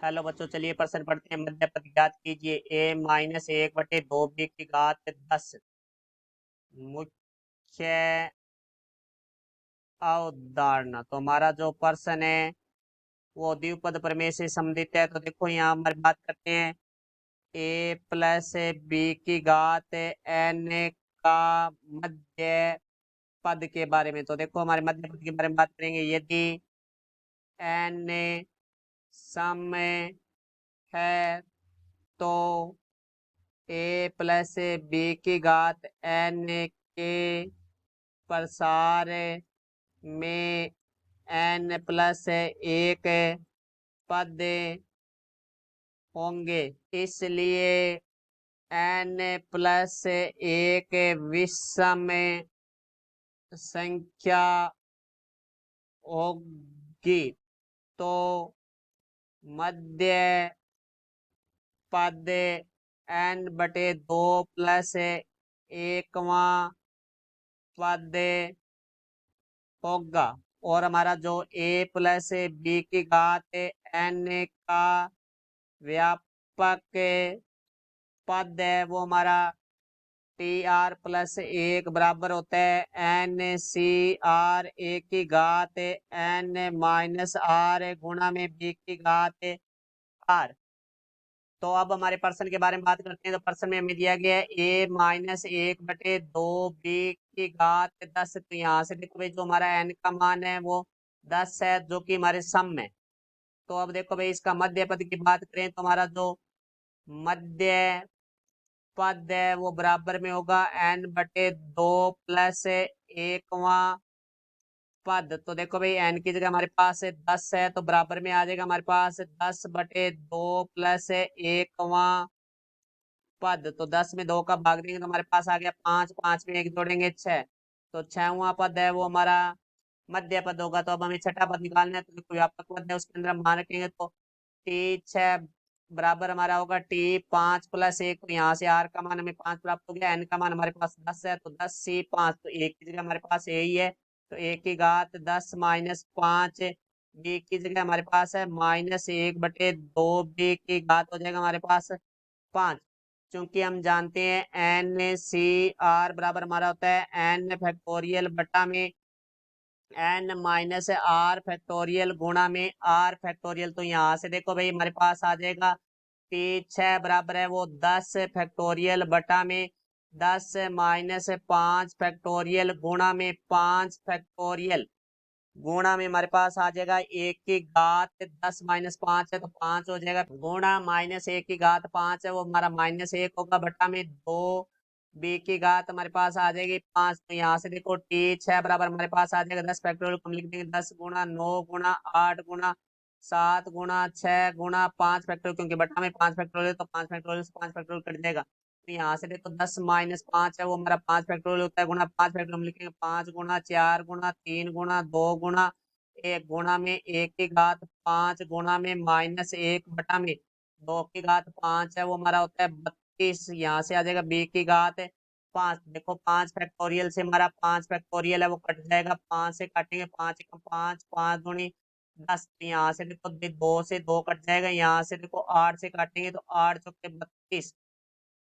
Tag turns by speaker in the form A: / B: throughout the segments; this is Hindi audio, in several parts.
A: हेलो बच्चों, चलिए प्रश्न पढ़ते हैं। मध्य पद ज्ञात कीजिए। a-1/2 की घात 10 मुख्य अवधारणा। तो हमारा जो प्रश्न है वो द्विपद प्रमेय से संबंधित है। तो देखो यहाँ हमारी बात करते हैं a+b की घात n का मध्य पद के बारे में। तो देखो हमारे मध्य पद के बारे में बात करेंगे। यदि n सम है तो a+b की घात n के प्रसार में n+1 पद होंगे, इसलिए n+1 विषम संख्या होगी। तो मध्य पद n/2 +1 पद होगा। और हमारा जो a+b की घात n का व्यापक पद है वो हमारा tr+1 बराबर होता है ncr1 की घात n-r गुणा में b की घात r। तो अब हमारे प्रश्न के बारे में बात करते हैं। तो प्रश्न में हमें दिया गया है a-1/2 b की घात 10। तो यहाँ से देखो भाई, जो हमारा n का मान है वो 10 है, जो कि हमारे सम में। तो अब देखो भाई, इसका मध्य पद की बात करें तो हमारा जो मध्य पद है वो बराबर में होगा n/2 +1 पद। तो देखो भाई, n की जगह हमारे पास 10 है, तो बराबर में आ जाएगा हमारे पास 10/2 +1 पद। तो 10 में 2 का भाग देंगे तो हमारे पास आ गया 5, 5 में 1 जोड़ेंगे 6। तो 6वां पद है वो हमारा मध्य पद होगा। तो अब हमें छठा पद निकालना है। तो देखो व्यापक पद है, उसके अंदर हम मान रखेंगे। तो t6 बराबर हमारा होगा t5+1। तो यहाँ से r का मान हमें 5 प्राप्त हो गया। n का मान हमारे पास 10 है, तो 10c5। तो एक की जगह हमारे पास यही है, तो 1 की घात 10 -5 b की जगह हमारे पास है -1/2 b की घात हो जाएगा हमारे पास 5। क्योंकि हम जानते हैं NCR बराबर हमारा होता है n फैक्टोरियल/में n-r फैक्टोरियल गुणा में r फैक्टोरियल। तो यहाँ से देखो भाई, हमारे पास आ जाएगा t6 बराबर है वो 10 फैक्टोरियल/में 10 -5 फैक्टोरियल गुणा में 5 फैक्टोरियल गुणा में हमारे पास आ जाएगा 1 की घात 10 -5 है, तो 5 हो जाएगा। गुणा -1 की घात 5 है वो हमारा -1 होगा, बटा में 2 b की घात हमारे पास आ जाएगी 5। तो यहाँ से देखो t6 बराबर हमारे पास आ जाएगा 10 फैक्टोरियल को हम लिख देंगे 10 गुणा 9 गुणा 8 गुणा 7 गुणा 6 गुणा 5 फैक्टोरियल, क्योंकि बटा में 5 फैक्टोरियल तो 5 फैक्टोरियल से 5 फैक्टोरियल कट जाएगा। तो यहाँ से देखो 10 -5 है वो हमारा 5 फैक्टोरियल होता है, गुणा 5 फैक्टोरियल हम लिखेंगे 5 गुणा 4 गुणा 3 गुणा 2 गुणा 1 गुणा में 1 की घात 5 गुणा में -1/में 2 की घात 5 है वो हमारा होता है 32। यहाँ से आ जाएगा b की घात 5। देखो 5 फैक्टोरियल से हमारा 5 फैक्टोरियल है वो कट जाएगा, 5 से काटेंगे 5 का 5 5 दूनी 10। यहाँ से देखो 2 से 2 कट जाएगा, यहाँ से देखो 8 से काटेंगे तो 8 चौके 32।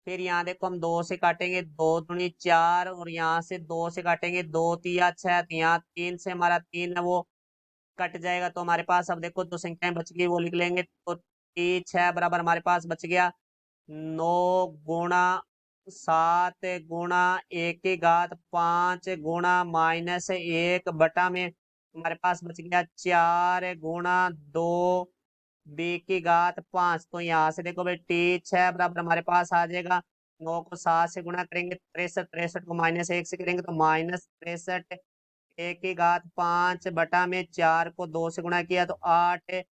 A: फिर यहाँ देखो हम 2 से काटेंगे 2 दूनी 4, और यहाँ से 2 से काटेंगे 2 तिया 6। तो यहाँ 3 से हमारा 3 है वो कट जाएगा। तो हमारे पास अब देखो जो संख्याएं बच गई वो लिख लेंगे। तो t6 बराबर हमारे पास बच गया 9 गुणा 7 गुणा 1 की घात 5 गुणा -1/में हमारे पास बच गया 4 गुणा 2 b की घात 5। तो यहाँ से देखो भाई t6 बराबर हमारे पास आ जाएगा 9 को 7 से गुणा करेंगे 63, 63 को -1 से करेंगे तो -63 1 की घात 5 बटा में 4 को 2 से गुणा किया तो 8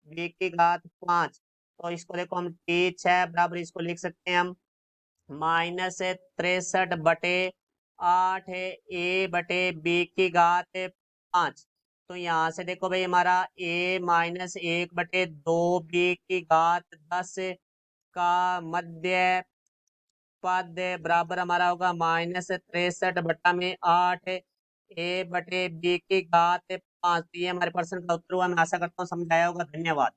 A: b की घात 5। तो इसको देखो हम t6 बराबर इसको लिख सकते हैं हम -63/8 a/b की घात 5। तो यहाँ से देखो भाई हमारा a-1/2 b की घात 10 का मध्य पद बराबर हमारा होगा -63/8 a/b की घात 5। तो ये हमारे प्रश्न का उत्तर हुआ। मैं आशा करता हूँ समझ आया होगा। धन्यवाद।